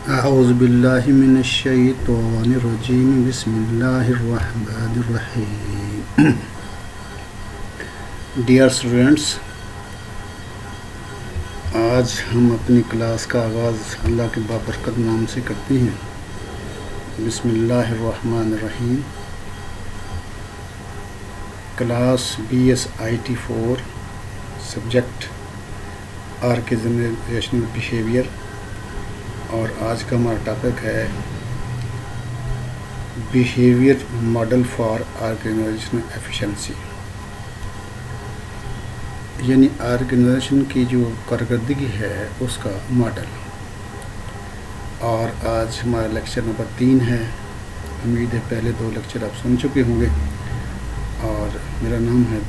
اعوذ باللہ من الشیطان الرجیم بسم اللہ الرحمن الرحیم. ڈیئر اسٹوڈینٹس، آج ہم اپنی کلاس کا آغاز اللہ کے بابرکت نام سے کرتے ہیں. بسم اللہ الرحمن الرحیم. Class BSIT 4 subject organizational behaviour, اور آج کا ہمارا ٹاپک ہے behaviour model for organizational efficiency, یعنی آرگنائزیشن کی جو کارکردگی ہے اس کا ماڈل. اور آج ہمارا لیکچر نمبر 3 ہے. امید ہے پہلے 2 لیکچر آپ سن چکے ہوں گے. اور میرا نام ہے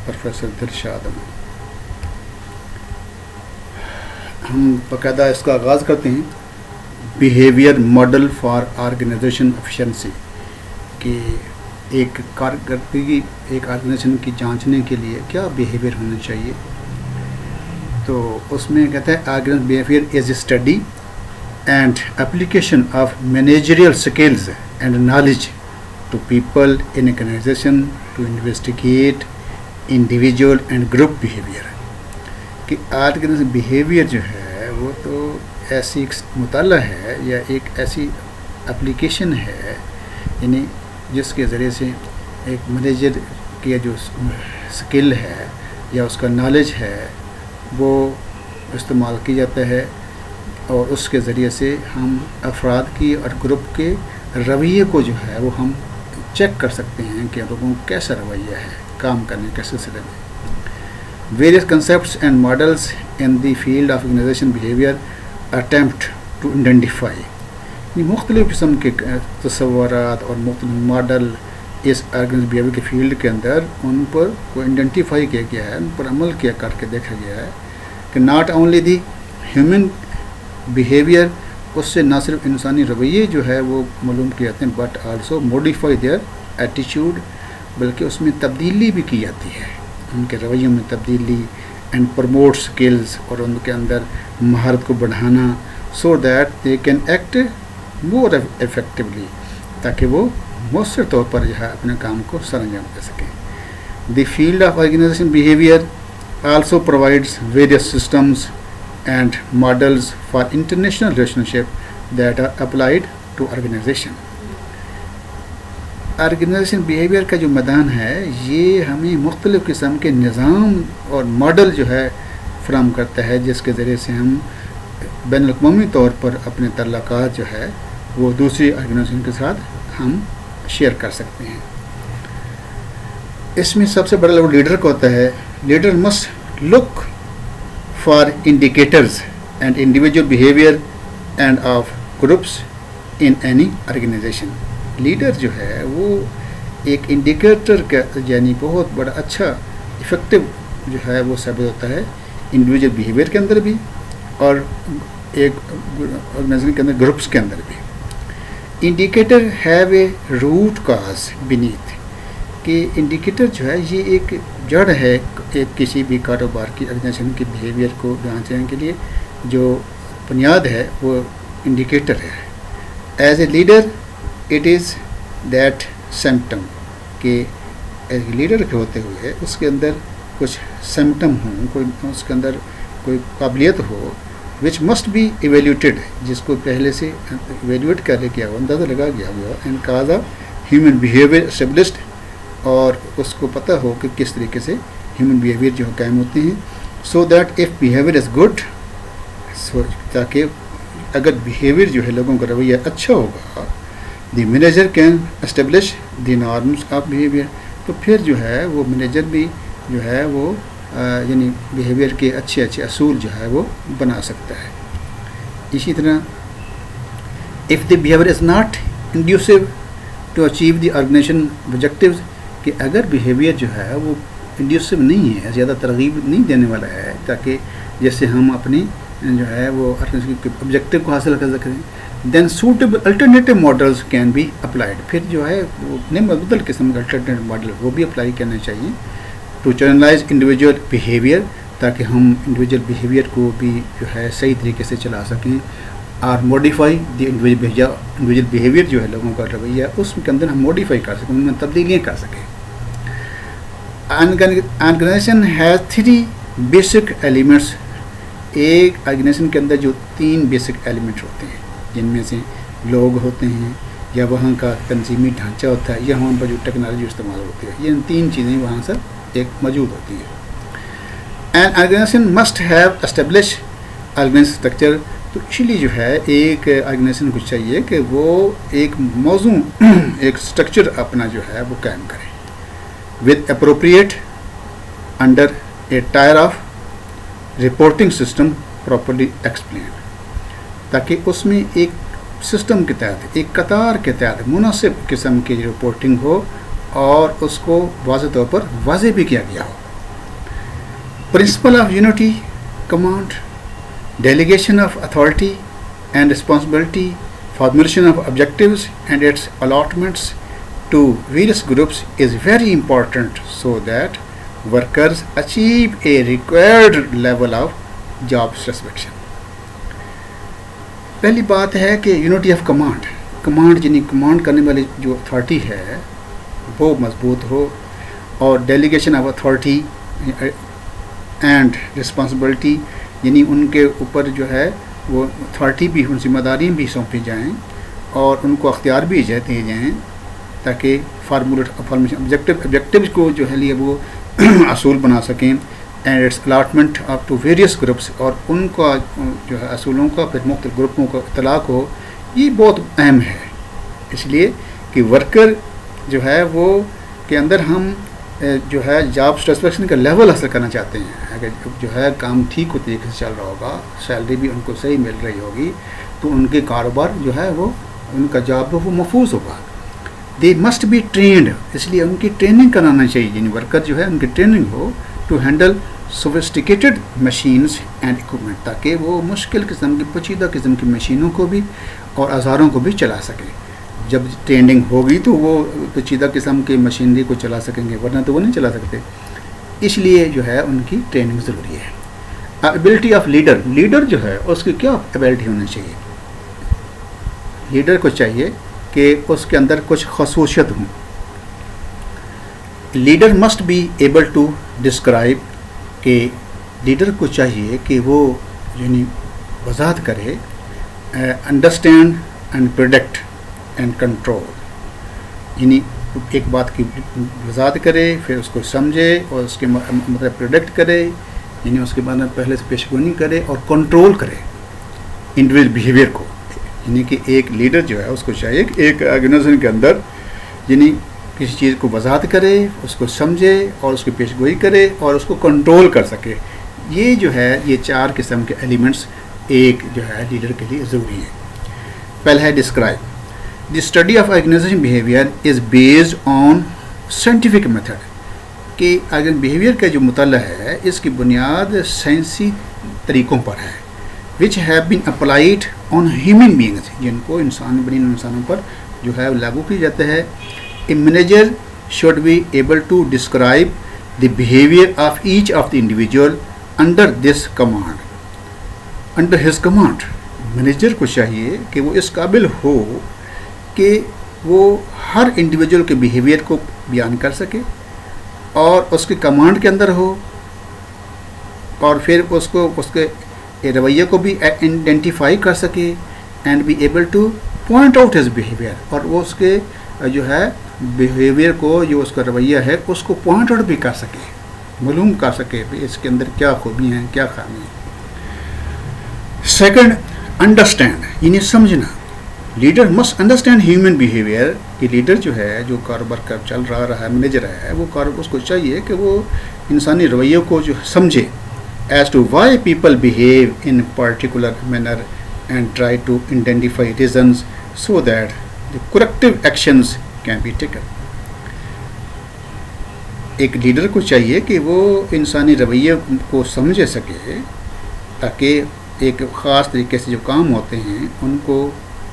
پروفیسر دلشاد احمد. ہم باقاعدہ اس کا آغاز کرتے ہیں behaviour model for organization efficiency, کہ ایک کارکردگی ایک آرگنائزیشن کی جانچنے کے لیے کیا بیہیویئر ہونا چاہیے. تو اس میں کہتا ہے organization behaviour is a study and application of managerial skills and knowledge to people in organization to investigate individual and group behaviour. کہ آرگنائزیشن بیہیویئر جو ہے وہ تو ایسی ایک مطالعہ ہے یا ایک ایسی اپلیکیشن ہے، یعنی جس کے ذریعے سے ایک مینیجر کی جو سکل ہے یا اس کا نالج ہے وہ استعمال کی جاتا ہے، اور اس کے ذریعے سے ہم افراد کی اور گروپ کے رویے کو جو ہے وہ ہم چیک کر سکتے ہیں کہ لوگوں کا کیسا رویہ ہے کام کرنے کے سلسلے میں. Various concepts and models in the field of organization behaviour attempt to identify, مختلف قسم کے تصورات اور مختلف ماڈل اس آرگنائزیشن بیہیویئر کے فیلڈ کے اندر ان پر کو آئیڈینٹیفائی کیا گیا ہے، ان پر عمل کیا کر کے دیکھا گیا ہے کہ not only the human behaviour, اس سے نہ صرف انسانی رویے جو ہے وہ معلوم کیے جاتے ہیں، بٹ آلسو موڈیفائی دیئر ایٹیچیوڈ، بلکہ اس میں تبدیلی بھی کی جاتی ہے، ان کے رویوں میں تبدیلی، اینڈ پروموٹ اسکلز، اور ان کے اندر مہارت کو بڑھانا، so that they can act more effectively, تاکہ وہ مؤثر طور پر جو ہے اپنے کام کو سر انجام دے سکیں. The field of organization behaviour also provides various systems and models for international relationship that are applied to organisation. Organisation behaviour کا جو میدان ہے یہ ہمیں مختلف قسم کے نظام اور ماڈل جو ہے فراہم کرتا ہے، جس کے ذریعے سے ہم بین الاقوامی طور پر اپنے تعلقات جو ہے وہ دوسری آرگنائزیشن کے ساتھ ہم شیئر کر سکتے ہیں. اس میں سب سے بڑا لوگ لیڈر کا ہوتا ہے. Leader must look for indicators and individual behaviour and of groups in any organization. Leader جو ہے وہ ایک انڈیکیٹر کا یعنی بہت بڑا اچھا افیکٹو جو ہے وہ ثابت ہوتا ہے انڈیویجول بیہیویئر کے اندر بھی اور ایک آرگنائزیشن کے اندر گروپس کے اندر بھی. Indicator have a root cause beneath, کہ انڈیکیٹر جو ہے یہ ایک جڑ ہے ایک کسی بھی کاروبار کی آرگنائزیشن کے بیہیویئر کو جانچنے کے لیے جو بنیاد ہے وہ انڈیکیٹر ہے. As a leader it is that symptom, کہ ایک لیڈر کے ہوتے ہوئے اس کے اندر کچھ سمپٹم ہوں، کوئی اس کے اندر کوئی قابلیت ہو وچ مسٹ بی ایویلیوٹیڈ، جس کو پہلے سے ایویلیویٹ کر گیا ہو، اندازہ لگا گیا ہوا، and cause of human behaviour established, اور اس کو پتہ ہو کہ کس طریقے سے ہیومن بیہیویئر جو قائم ہوتے ہیں. So that if behaviour is good, تاکہ اگر بیہیویئر جو ہے لوگوں کا رویہ اچھا ہوگا، the manager can establish the norms of behaviour, تو پھر جو ہے وہ مینیجر بھی جو ہے وہ یعنی بیہیویئر کے اچھے اچھے اصول جو ہے وہ بنا سکتا ہے. اسی طرح if the behaviour is not conducive to achieve the organisation objectives, کہ اگر بیہیویئر جو ہے وہ انڈیوسو نہیں ہے، زیادہ ترغیب نہیں دینے والا ہے تاکہ جس سے ہم اپنی جو ہے وہ آبجیکٹیو کو حاصل کر سکیں، then suitable alternative models can be applied. پھر جو ہے وہ نئے مبدل قسم کا الٹرنیٹیو ماڈل وہ بھی اپلائی کرنے چاہیے ٹو چینلائز انڈیویجول بیہیویئر، تاکہ ہم انڈیویجول بیہیویئر کو بھی جو ہے صحیح طریقے سے چلا سکیں. اور موڈیفائی دی انڈیویجول بیہیویئر جو ہے لوگوں کا رویہ اس کے اندر ہم موڈیفائی کر سکیں، ان میں تبدیلیاں کر سکیں. Organization has 3 basic elements. ایک آرگنائزیشن کے اندر جو 3 بیسک ایلیمنٹ ہوتے ہیں، جن میں سے لوگ ہوتے ہیں یا وہاں کا تنظیمی ڈھانچہ ہوتا ہے یا وہاں پر جو ٹیکنالوجی استعمال ہوتی ہے، یہ 3 چیزیں وہاں سے ایک موجود ہوتی ہیں. And organization must have establish organization structure. تو اسی لیے جو ہے ایک آرگنائزیشن کو چاہیے کہ وہ ایک موضوع ایک اسٹرکچر اپنا جو ہے وہ قائم کرے with appropriate under a tier of reporting system properly explained، تاکہ اس میں ایک سسٹم کے تحت ایک قطار کے تحت مناسب قسم کی رپورٹنگ ہو اور اس کو واضح طور پر واضح بھی کیا گیا ہو. Principle of unity command, delegation of authority and responsibility, formulation of objectives and its allotments to various groups is very important so that workers achieve a required level of job satisfaction. پہلی بات ہے کہ unity of command یعنی command کرنے والی جو authority ہے وہ مضبوط ہو، اور delegation of authority and responsibility یعنی ان کے اوپر جو ہے وہ اتھارٹی بھی، ان ذمہ داریاں بھی سونپی جائیں اور ان کو اختیار بھی دیے جائیں، تاکہ آبجیکٹیوز کو جو ہے لیے وہ اصول بنا سکیں. And its allotment of to various groups, اور ان کا جو ہے اصولوں کا پھر مختلف گروپوں کا اطلاق ہو. یہ بہت اہم ہے، اس لیے کہ ورکر جو ہے وہ کے اندر ہم جو ہے جاب سیٹسفیکشن کا لیول حاصل کرنا چاہتے ہیں. اگر جو ہے کام ٹھیک طریقے سے چل رہا ہوگا، سیلری بھی ان کو صحیح مل رہی ہوگی، تو ان کے کاروبار جو ہے وہ ان کا جاب وہ محفوظ ہوگا. دے مسٹ بی ٹرینڈ، اس لیے ان کی ٹریننگ کرانا چاہیے، یعنی ورکر جو ہے ان کی ٹریننگ ہو to handle sophisticated machines and equipment, تاکہ وہ مشکل قسم کی پیچیدہ قسم کی مشینوں کو بھی اور اوزاروں کو بھی چلا سکے. جب ٹریننگ ہوگی تو وہ پیچیدہ قسم کی مشینری کو چلا سکیں گے، ورنہ تو وہ نہیں چلا سکتے. اس لیے جو ہے ان کی ٹریننگ ضروری ہے. ایبلٹی آف لیڈر جو ہے اس کی کیا ایبلٹی ہونی چاہیے؟ لیڈر کو چاہیے کہ اس کے اندر کچھ خصوصیت ہوں. Leader must be able to describe, کہ لیڈر کو چاہیے کہ وہ یعنی وضاحت کرے، understand and product and control, یعنی ایک بات کی وضاحت کرے، پھر اس کو سمجھے اور اس کے مطلب پروڈکٹ کرے، یعنی اس کے بعد پہلے سے پیش گوئی کرے اور کنٹرول کرے انڈیویجول بیہیویئر کو. یعنی کہ ایک لیڈر جو ہے اس کو چاہیے کہ ایک آرگنائزیشن کے اندر یعنی کسی چیز کو وضاحت کرے، اس کو سمجھے اور اس کی پیش گوئی کرے اور اس کو کنٹرول کر سکے. یہ جو ہے یہ 4 قسم کے ایلیمنٹس ایک جو ہے لیڈر کے لیے ضروری ہیں. پہلا ہے describe. The study of organization behaviour is based on scientific method, کہ اگر بیہیویئر کا جو مطالعہ ہے اس کی بنیاد سائنسی طریقوں پر ہے، which have been applied on human beings، جن کو بنی انسانوں پر جو ہے لاگو کی جاتا ہے. A manager should be able to describe the behavior of each of the individual under this command. Under his command، manager کو چاہیے کہ وہ اس قابل ہو کہ وہ ہر انڈیویجول کے بیہیویئر کو بیان کر سکے اور اس کے کمانڈ کے اندر ہو، اور پھر اس کے رویے کو بھی آئیڈینٹیفائی کر سکے، and be able to point out his behaviour, اور وہ اس کے جو ہے بیہیویئر کو جو اس کا رویہ ہے اس کو پوائنٹ آؤٹ بھی کر سکے، معلوم کر سکے کہ اس کے اندر کیا خوبیاں ہیں کیا خامیاں ہیں. سیکنڈ، انڈرسٹینڈ یعنی سمجھنا. Leader must understand human behaviour, کہ لیڈر جو ہے جو کاروبار کا چل رہا ہے مینیجر ہے وہ اس کو چاہیے کہ وہ انسانی رویوں کو جو سمجھے، as to why people behave in a particular manner and try to identify reasons so that the corrective actions can be taken. ایک لیڈر کو چاہیے کہ وہ انسانی رویے کو سمجھ سکے تاکہ ایک خاص طریقے سے جو کام ہوتے ہیں ان کو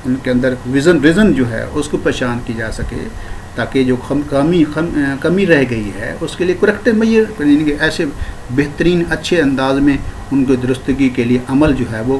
ان کے اندر ریزن جو ہے اس کو پہچان کی جا سکے، تاکہ جو کمی رہ گئی ہے اس کے لیے کریکٹر ایسے بہترین اچھے انداز میں ان کو درستگی کے لیے عمل جو ہے وہ